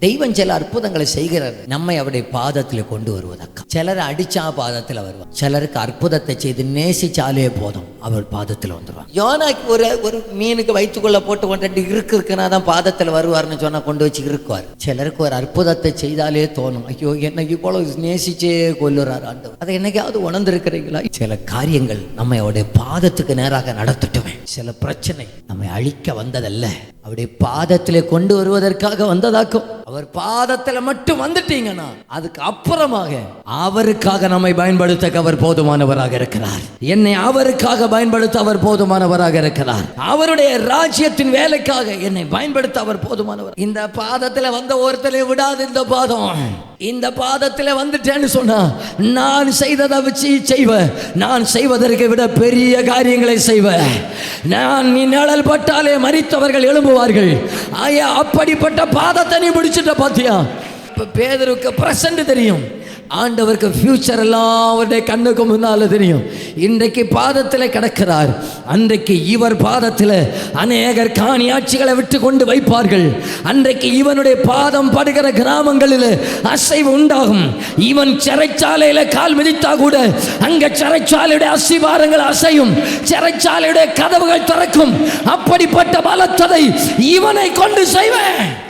தெய்வம் சில அற்புதங்களை செய்கிறார், நம்மை அவருடைய பாதத்தில் கொண்டு வருவதற்கா. சிலர் அடிச்சா பாதத்தில் வருவார், சிலருக்கு அற்புதத்தை செய்து நேசிச்சாலே போதும் அவர் பாதத்தில் வந்துடுவார். யோனாக்கு ஒரு மீனுக்கு வயிற்றுக்குள்ள போட்டு கொண்டு இருக்குன்னா தான் பாதத்தில் வருவார்னு சொன்னா கொண்டு வச்சு இருக்குவார். சிலருக்கு ஒரு அற்புதத்தை செய்தாலே தோணும், ஐயோ என்ன இவ்வளவு நேசிச்சே கொல்லுறார் ஆண்டவர். அதை என்னைக்காவது உணர்ந்திருக்கிறீங்களா? சில காரியங்கள் நம்மை அவருடைய பாதத்துக்கு நேராக நடத்தட்டுமே. சில பிரச்சனை நம்மை அழிக்க வந்ததல்ல, அவருடைய பாதத்திலே கொண்டு வருவதற்காக வந்ததாக்கும். அவர் பாதத்தில் மட்டும் வந்துட்டீங்கன்னா அதுக்கு அப்புறமாக அவருக்காக நம்மை பயன்படுத்த அவர் போதுமானவராக இருக்கிறார். என்னை அவருக்காக பயன்படுத்த அவர் போதுமானவராக இருக்கிறார். அவருடைய ராஜ்யத்தின் வேலைக்காக என்னை பயன்படுத்த அவர் போதுமானவர். இந்த பாதத்தில் வந்த ஒருத்தரை விடாது. இந்த பாதத்தில் வந்துட்டேன்னு சொன்னா நான் செய்ததை வச்சு செய்வேன். நான் செய்வதற்கு விட பெரிய காரியங்களை செய்வேன். நான் நீ நிழல் பட்டாலே மரித்தவர்கள் எழும்புவார்கள். ஐயா, அப்படிப்பட்ட பாதத்தை நீ முடிச்சுட்ட பாத்தியா? இப்ப பேதுருக்கு பிரசன்ட் தெரியும், ஆண்டவருக்கு ஃபியூச்சர் எல்லாம் அவருடைய கண்ணுக்கு முன்னால தெரியும். இன்றைக்கு பாதத்தில் கிடக்கிறார், அன்றைக்கு இவர் பாதத்தில் அநேகர் காணியாட்சிகளை விட்டு கொண்டு வைப்பார்கள். அன்றைக்கு இவனுடைய பாதம் படுகிற கிராமங்களில் அசைவு உண்டாகும். இவன் சிறைச்சாலையில கால் மிதித்தா கூட அங்க சிறைச்சாலையுடைய அஸ்திவாரங்கள் அசையும், சிறைச்சாலையுடைய கதவுகள் திறக்கும். அப்படிப்பட்ட பலத்ததை இவனை கொண்டு செய்வேன்.